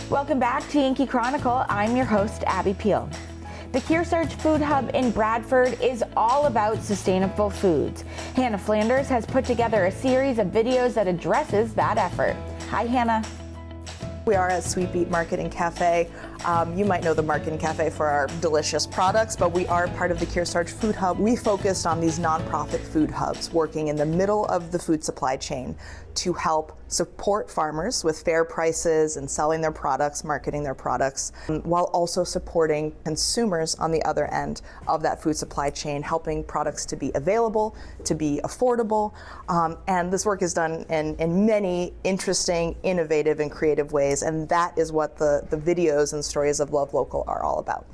Welcome back to Yankee Chronicle. I'm your host, Abby Peel. The Kearsarge Food Hub in Bradford is all about sustainable foods. Hanna Flanders has put together a series of videos that addresses that effort. Hi, Hanna. We are at Sweet Beet Market and Cafe. You might know the Market and Cafe for our delicious products, but we are part of the Kearsarge Food Hub. We focused on these nonprofit food hubs working in the middle of the food supply chain to help support farmers with fair prices and selling their products, marketing their products, while also supporting consumers on the other end of that food supply chain, helping products to be available, to be affordable. And this work is done in many interesting, innovative, and creative ways, and that is what the videos and stories of Love Local are all about.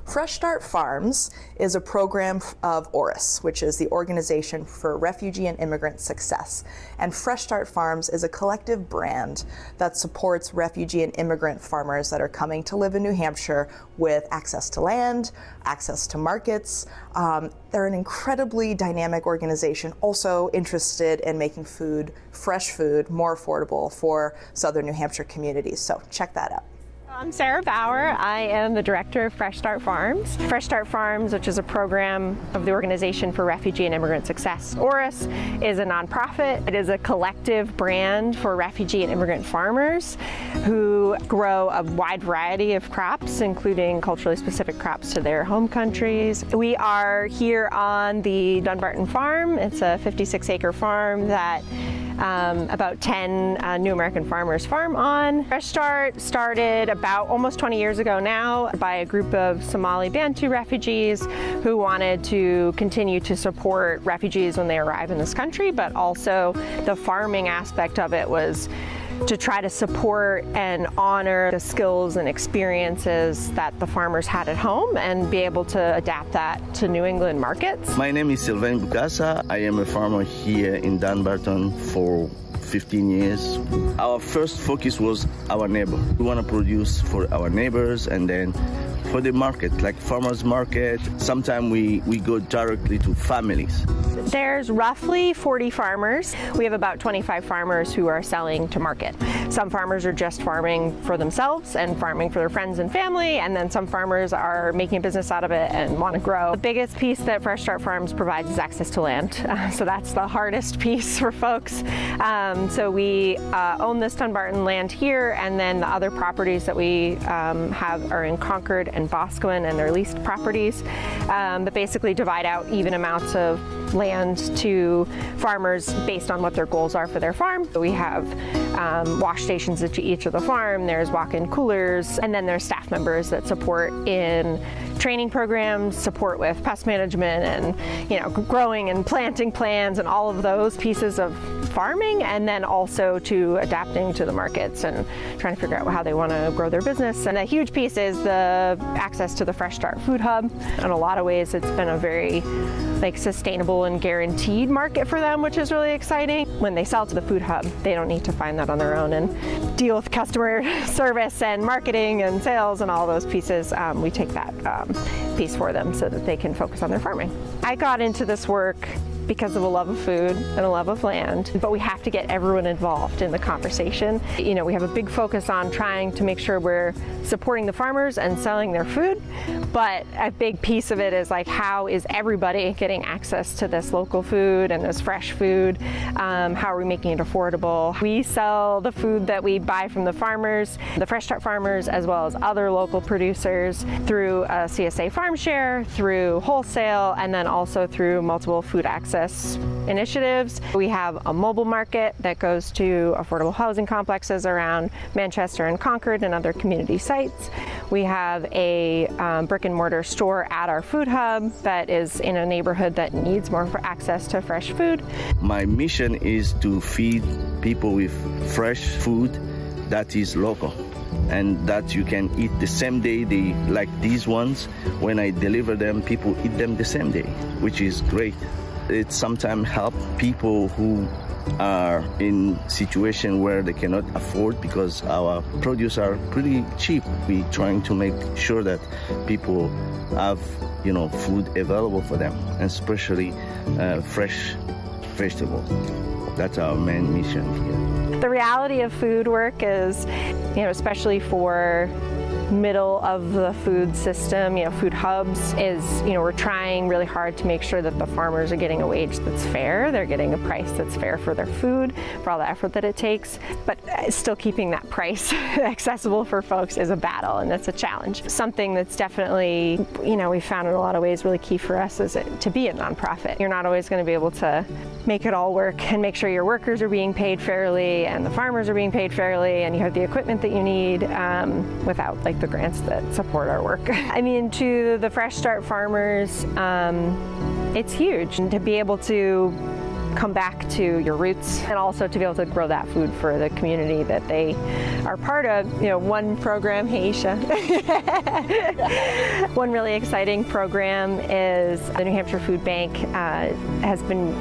Fresh Start Farms is a program of ORIS, which is the Organization for Refugee and Immigrant Success. And Fresh Start Farms is a collective brand that supports refugee and immigrant farmers that are coming to live in New Hampshire with access to land, access to markets. They're an incredibly dynamic organization, also interested in making food, fresh food, more affordable for Southern New Hampshire communities. So check that out. I'm Sarah Bauer. I am the director of Fresh Start Farms. Fresh Start Farms, which is a program of the Organization for Refugee and Immigrant Success, ORIS, is a nonprofit. It is a collective brand for refugee and immigrant farmers who grow a wide variety of crops, including culturally specific crops to their home countries. We are here on the Dunbarton Farm. It's a 56-acre farm that about 10 New American farmers farm on. Fresh Start started about almost 20 years ago now by a group of Somali Bantu refugees who wanted to continue to support refugees when they arrive in this country, but also the farming aspect of it was to try to support and honor the skills and experiences that the farmers had at home and be able to adapt that to New England markets. My name is Sylvain Bukasa. I am a farmer here in Dunbarton for 15 years. Our first focus was our neighbor. We want to produce for our neighbors and then for the market, like farmers market. Sometimes we go directly to families. There's roughly 40 farmers. We have about 25 farmers who are selling to market. Some farmers are just farming for themselves and farming for their friends and family, and then some farmers are making a business out of it and want to grow. The biggest piece that Fresh Start Farms provides is access to land. So that's the hardest piece for folks. So we own this Dunbarton land here, and then the other properties that we have are in Concord and Boscawen, and they're leased properties that basically divide out even amounts of land to farmers based on what their goals are for their farm. We have wash stations at each of the farm, there's walk-in coolers, and then there's staff members that support in training programs, support with pest management and growing and planting plans and all of those pieces of farming, and then also to adapting to the markets and trying to figure out how they want to grow their business. And a huge piece is the access to the Fresh Start Food Hub. In a lot of ways, it's been a very sustainable and guaranteed market for them, which is really exciting. When they sell to the food hub, they don't need to find that on their own and deal with customer service and marketing and sales and all those pieces. We take that piece for them so that they can focus on their farming. I got into this work because of a love of food and a love of land, but we have to get everyone involved in the conversation. We have a big focus on trying to make sure we're supporting the farmers and selling their food, but a big piece of it is how is everybody getting access to this local food and this fresh food? How are we making it affordable? We sell the food that we buy from the farmers, the Fresh Start farmers, as well as other local producers through a CSA farm share, through wholesale, and then also through multiple food access initiatives. We have a mobile market that goes to affordable housing complexes around Manchester and Concord and other community sites. We have a brick and mortar store at our food hub that is in a neighborhood that needs more access to fresh food. My mission is to feed people with fresh food that is local and that you can eat the same day. Like these ones, when I deliver them, people eat them the same day, which is great. It sometimes helps people who are in situation where they cannot afford because our produce are pretty cheap. We're trying to make sure that people have, food available for them, and especially fresh vegetables. That's our main mission here. The reality of food work is, especially for middle of the food system, food hubs, is, we're trying really hard to make sure that the farmers are getting a wage that's fair, they're getting a price that's fair for their food, for all the effort that it takes, but still keeping that price accessible for folks is a battle, and it's a challenge. Something that's definitely, we found in a lot of ways really key for us is to be a nonprofit. You're not always going to be able to make it all work and make sure your workers are being paid fairly and the farmers are being paid fairly and you have the equipment that you need without the grants that support our work. I mean, to the Fresh Start farmers, it's huge. And to be able to come back to your roots and also to be able to grow that food for the community that they are part of. One program, hey Isha, one really exciting program is the New Hampshire Food Bank has been,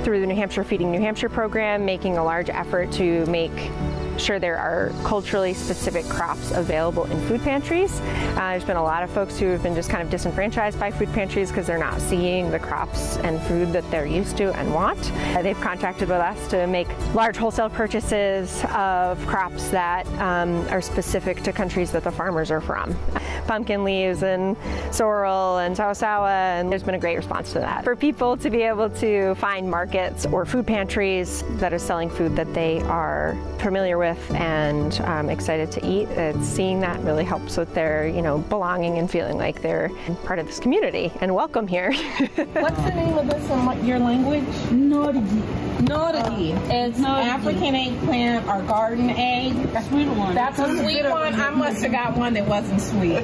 through the New Hampshire Feeding New Hampshire program, making a large effort to make sure there are culturally specific crops available in food pantries. There's been a lot of folks who have been just kind of disenfranchised by food pantries because they're not seeing the crops and food that they're used to and want. They've contacted with us to make large wholesale purchases of crops that are specific to countries that the farmers are from. Pumpkin leaves and sorrel and sausawa, and there's been a great response to that. For people to be able to find markets or food pantries that are selling food that they are familiar with and excited to eat, seeing that really helps with their, belonging and feeling like they're part of this community and welcome here. What's the name of this in your language? Norigi. It's African eggplant or garden egg. A sweet one. That's a sweet one. I must have got one that wasn't sweet.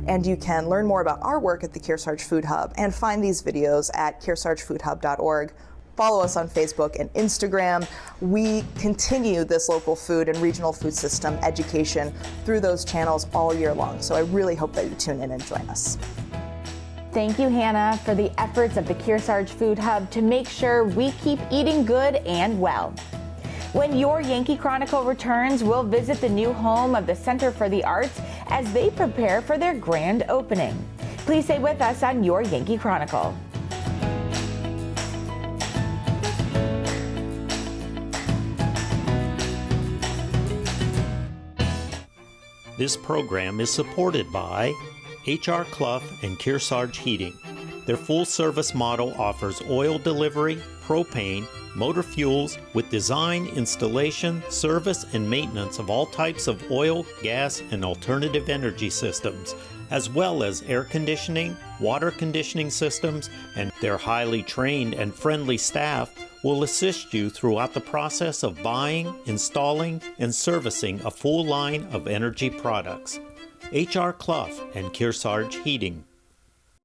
And you can learn more about our work at the Kearsarge Food Hub and find these videos at kearsargefoodhub.org. Follow us on Facebook and Instagram. We continue this local food and regional food system education through those channels all year long. So I really hope that you tune in and join us. Thank you, Hannah, for the efforts of the Kearsarge Food Hub to make sure we keep eating good and well. When your Yankee Chronicle returns, we'll visit the new home of the Center for the Arts as they prepare for their grand opening. Please stay with us on your Yankee Chronicle. This program is supported by H.R. Clough and Kearsarge Heating. Their full-service model offers oil delivery, propane, motor fuels with design, installation, service, and maintenance of all types of oil, gas, and alternative energy systems, as well as air conditioning, water conditioning systems, and their highly trained and friendly staff will assist you throughout the process of buying, installing, and servicing a full line of energy products. H.R. Clough and Kearsarge Heating.